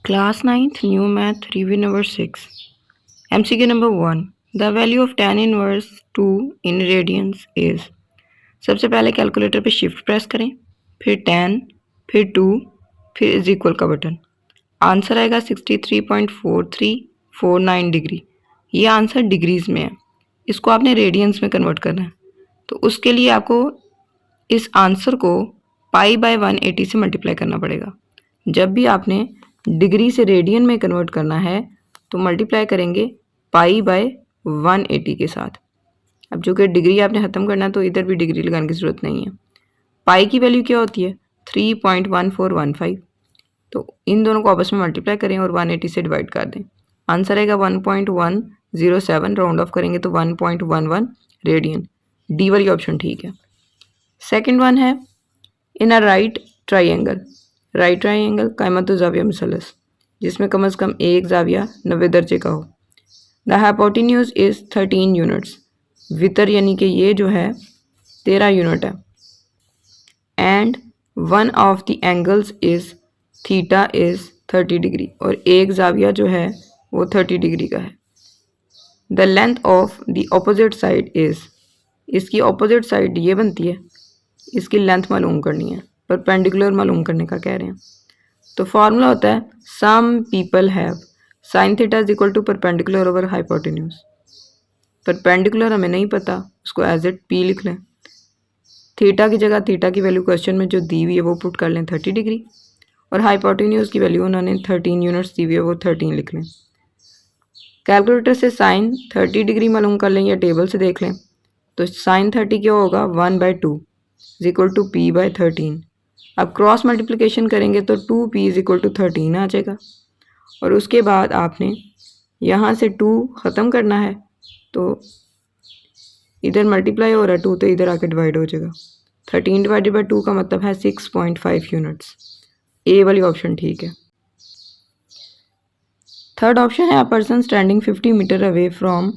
Class 9th New Math Review number 6. MCQ number 1. The value of tan inverse 2 in radians is. सबसे पहले calculator पे shift press करें, फिर tan, फिर 2, फिर इज इक्वल का बटन। आंसर आएगा 63.4349 डिग्री। ये आंसर डिग्रीज में है, इसको आपने रेडियंस में कन्वर्ट करना है। तो उसके लिए आपको इस आंसर को पाई बाय 180 से मल्टीप्लाई करना पड़ेगा। जब भी आपने डिग्री से रेडियन में कन्वर्ट करना है तो मल्टीप्लाई करेंगे पाई बाय 180 के साथ। अब जो कि डिग्री आपने ख़त्म करना है तो इधर भी डिग्री लगाने की ज़रूरत नहीं है। पाई की वैल्यू क्या होती है 3.1415। तो इन दोनों को आपस में मल्टीप्लाई करें और 180 से डिवाइड कर दें। आंसर आएगा 1.107। राउंड ऑफ करेंगे तो 1.11 रेडियन। डी वाली ऑप्शन ठीक है। सेकेंड वन है in a right triangle. Right triangle कायमतु जाविया मुसलस, जिसमें कम से कम एक जाविया 90 दर्जे का हो। The hypotenuse is 13 units. वितर यानी कि ये जो है 13 यूनिट है। And one of the angles is theta is 30 degree, और एक जाविया जो है वो 30 डिग्री का है। The length of the opposite side is, इसकी ऑपोजिट साइड ये बनती है, इसकी लेंथ मालूम करनी है, परपेंडिकुलर मालूम करने का कह रहे हैं। तो फॉर्मूला होता है some people have sine theta is equal to perpendicular over hypotenuse. Perpendicular हमें नहीं पता, उसको एज इट पी लिख लें। थीटा की जगह थीटा की वैल्यू क्वेश्चन में जो दी हुई है वो पुट कर लें 30 डिग्री, और हाइपोटेन्यूज की वैल्यू उन्होंने 13 यूनिट्स दी हुई है वो 13 लिख लें। कैलकुलेटर से साइन 30 डिग्री मालूम कर लें या टेबल से देख लें। तो साइन 30 क्या होगा 1/2 is equal to P by 13। अब क्रॉस मल्टीप्लिकेशन करेंगे तो 2p इज इक्वल टू 13 आ जाएगा, और उसके बाद आपने यहाँ से 2 ख़त्म करना है तो इधर मल्टीप्लाई हो रहा है 2 तो इधर आके डिवाइड हो जाएगा। 13 डिवाइडेड बाई 2 का मतलब है 6.5 यूनिट्स। ए वाली ऑप्शन ठीक है। थर्ड ऑप्शन है a person standing 50 metre away from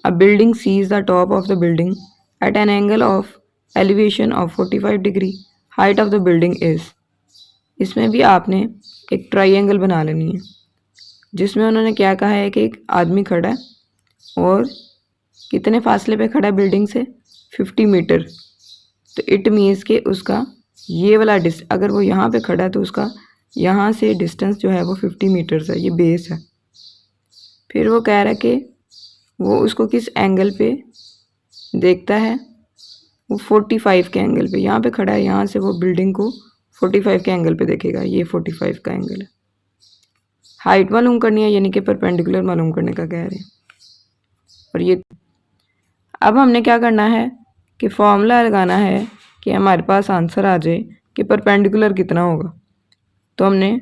a building sees the top of the building at an angle of elevation of 45 degree. Height of the building is. इसमें भी आपने एक ट्राइंगल बना लेनी है, जिसमें उन्होंने क्या कहा है कि एक आदमी खड़ा है और कितने फासले पे खड़ा है बिल्डिंग से 50 मीटर। तो इट मीन्स कि उसका ये वाला अगर वो यहाँ पे खड़ा है तो उसका यहाँ से डिस्टेंस जो है वो 50 मीटर्स है, ये बेस है। फिर वो कह रहा है कि वो उसको किस एंगल पे देखता है, वो 45 के एंगल पे। यहाँ पे खड़ा है, यहाँ से वो बिल्डिंग को 45 के एंगल पे देखेगा, ये 45 का एंगल है। हाइट मालूम करनी है यानी कि परपेंडिकुलर मालूम करने का कह रहे हैं। और ये अब हमने क्या करना है कि फॉर्मूला लगाना है कि हमारे पास आंसर आ जाए कि परपेंडिकुलर कितना होगा। तो हमने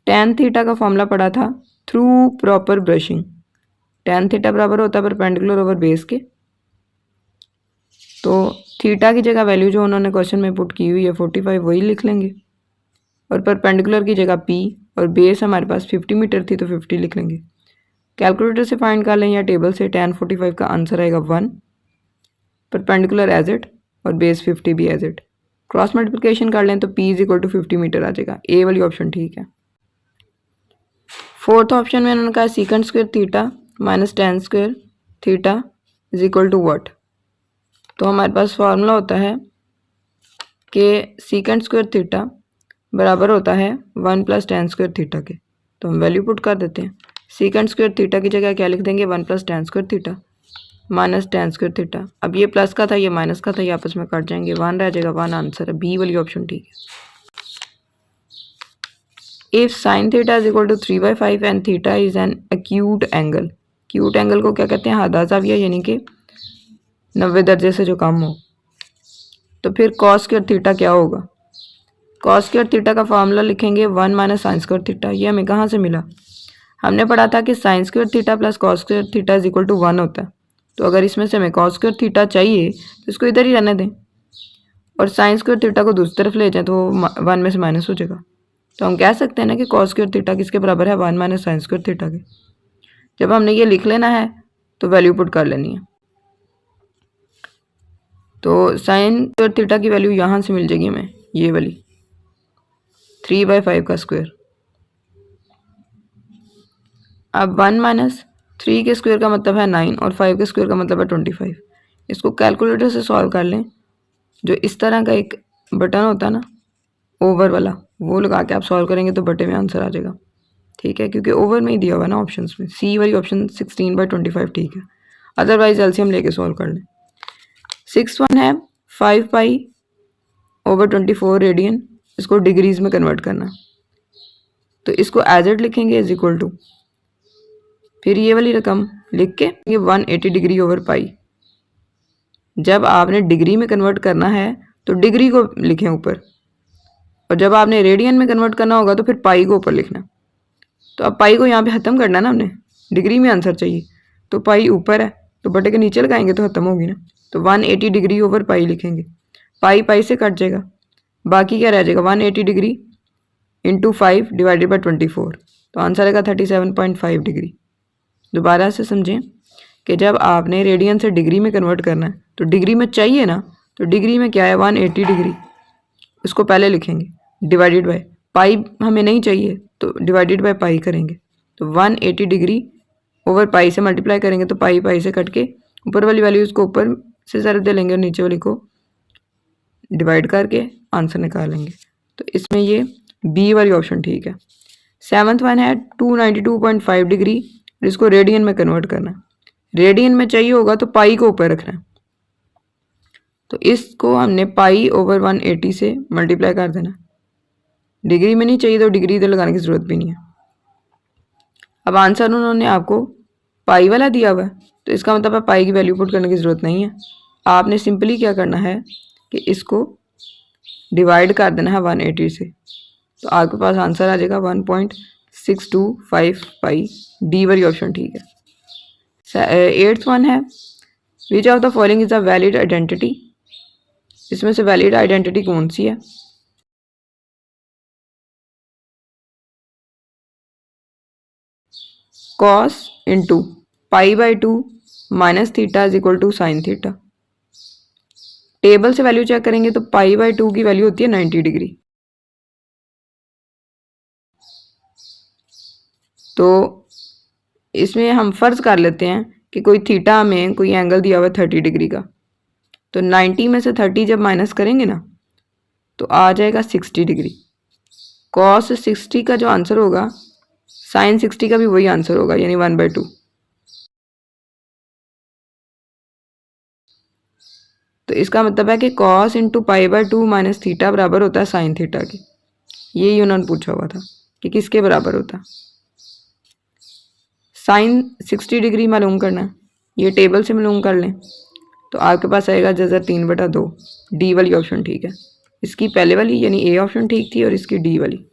tan थीटा का फॉर्मूला पढ़ा था through proper brushing. tan theta बराबर होता है परपेंडिकुलर ओवर बेस के। तो थीटा की जगह वैल्यू जो उन्होंने क्वेश्चन में पुट की हुई है 45 वही लिख लेंगे, और परपेंडिकुलर की जगह p, और बेस हमारे पास 50 मीटर थी तो 50 लिख लेंगे। कैलकुलेटर से फाइंड कर लें या टेबल से। tan 45 का आंसर आएगा 1, परपेंडिकुलर एज इट और बेस 50 भी एज इट। क्रॉस मल्टीप्लिकेशन कर लें तो p is equal to 50 meter आ जाएगा। ए वाली ऑप्शन ठीक है। फोर्थ ऑप्शन में उन्होंने कहा secant square theta minus tan square theta is equal to what. तो हमारे पास फार्मूला होता है कि सीकेंट स्क्वायर थीटा बराबर होता है 1 प्लस tan स्क्वायर थीटा के। तो हम वैल्यू पुट कर देते हैं। सीकेंट स्क्वायर थीटा की जगह क्या लिख देंगे 1 plus tan square theta minus tan square theta. अब ये प्लस का था ये माइनस का था, ये आपस में कट जाएंगे, 1 रह जाएगा, 1 आंसर है। बी वाली ऑप्शन ठीक है। If sine theta is equal to 3/5 and theta is an acute angle. Acute angle को क्या कहते हैं आधा जाविया, यानी कि 90 दर्जे से जो कम हो। तो फिर कॉस स्क्वायर थीटा क्या होगा। कॉस स्क्वायर थीटा का फॉर्मूला लिखेंगे 1 माइनस साइन स्क्वायर थीटा। ये हमें कहाँ से मिला, हमने पढ़ा था कि sine square theta plus cos square theta is equal to 1 होता है। तो अगर इसमें से हमें कॉस स्क्वायर थीटा चाहिए तो इसको इधर ही रहने दें, और साइन स्क्वायर थीटा को दूसरी तरफ ले जाएं तो 1 में से माइनस हो जाएगा। तो हम कह सकते हैं ना कि कॉस स्क्वायर थीटा किसके बराबर है 1 माइनस साइन स्क्वायर थीटा के। जब हमने ये लिख लेना है तो वैल्यू पुट कर लेनी है। तो साइन स्क्वायर थीटा की वैल्यू यहाँ से मिल जाएगी हमें, ये वाली 3/5 का स्क्वायर। अब 1 माइनस 3 के स्क्वायर का मतलब है 9 और 5 के स्क्वायर का मतलब है 25। इसको कैलकुलेटर से सॉल्व कर लें। जो इस तरह का एक बटन होता है ना ओवर वाला, वो लगा के आप सॉल्व करेंगे तो बटे में आंसर आ जाएगा। ठीक है, क्योंकि ओवर में ही दिया हुआ है ना ऑप्शंस में, सी वाली ऑप्शन 16/25 ठीक है। अदरवाइज एलसीएम लेके सॉल्व कर लें। 6 वन है 5π/24 रेडियन, इसको डिग्रीज में कन्वर्ट करना। तो इसको एज इट लिखेंगे इज इक्वल टू, फिर ये वाली रकम लिख के ये 180 डिग्री ओवर पाई। जब आपने डिग्री में कन्वर्ट करना है तो डिग्री को लिखें ऊपर, और जब आपने रेडियन में कन्वर्ट करना होगा तो फिर पाई को ऊपर लिखना। तो अब पाई को यहाँ पे ख़त्म करना है ना हमने, डिग्री में आंसर चाहिए, तो पाई ऊपर है तो बटे के नीचे लगाएंगे तो ख़त्म होगी ना। तो 180 डिग्री ओवर पाई लिखेंगे, पाई पाई से कट जाएगा, बाकी क्या रह जाएगा 180 डिग्री इंटू 5 डिवाइडेड बाई 24, तो आंसर आएगा 37.5 डिग्री। दोबारा से समझें कि जब आपने रेडियन से डिग्री में कन्वर्ट करना है तो डिग्री में चाहिए ना, तो डिग्री में क्या है 180 डिग्री, इसको पहले लिखेंगे डिवाइडेड बाय पाई, हमें नहीं चाहिए तो डिवाइडेड बाय पाई करेंगे। तो 180 डिग्री ओवर पाई से मल्टीप्लाई करेंगे तो पाई पाई से कट के ऊपर वाली वैल्यूज को ऊपर से ज़रूर दे लेंगे और नीचे वाली को डिवाइड करके आंसर निकालेंगे। तो इसमें ये बी वाली ऑप्शन ठीक है। 7th वन है 292.5 डिग्री, इसको रेडियन में कन्वर्ट करना है। रेडियन में चाहिए होगा तो पाई को ऊपर रखना है, तो इसको हमने पाई ओवर 180 से मल्टीप्लाई कर देना। डिग्री में नहीं चाहिए तो डिग्री इधर लगाने की ज़रूरत भी नहीं है। अब आंसर उन्होंने आपको पाई वाला दिया हुआ है, तो इसका मतलब है पाई की वैल्यू पुट करने की ज़रूरत नहीं है। आपने सिंपली क्या करना है कि इसको डिवाइड कर देना है 180 से, तो आपके पास आंसर आ जाएगा 1.625 पाई। डी वाली ऑप्शन ठीक है। 8th वन है which of the following is a valid identity, इसमें से वैलिड आइडेंटिटी कौन सी है। cos into π/2 minus theta is equal to sine theta. Table से वैल्यू चेक करेंगे तो π/2 की वैल्यू होती है 90 डिग्री। तो इसमें हम फ़र्ज़ कर लेते हैं कि कोई थीटा में कोई एंगल दिया हुआ है 30 डिग्री का, तो 90 में से 30 जब माइनस करेंगे ना तो आ जाएगा 60 डिग्री। cos 60 का जो आंसर होगा sin 60 का भी वही आंसर होगा, यानी 1/2। तो इसका मतलब है कि cos इंटू π/2 माइनस थीटा बराबर होता है साइन थीटा के। यही उन्होंने पूछा हुआ था कि किसके बराबर होता है। साइन 60 डिग्री मालूम करना है, ये टेबल से मालूम कर लें तो आपके पास आएगा जज़र 3/2। डी वाली ऑप्शन ठीक है। इसकी पहले वाली यानी ए ऑप्शन ठीक थी और इसकी डी वाली।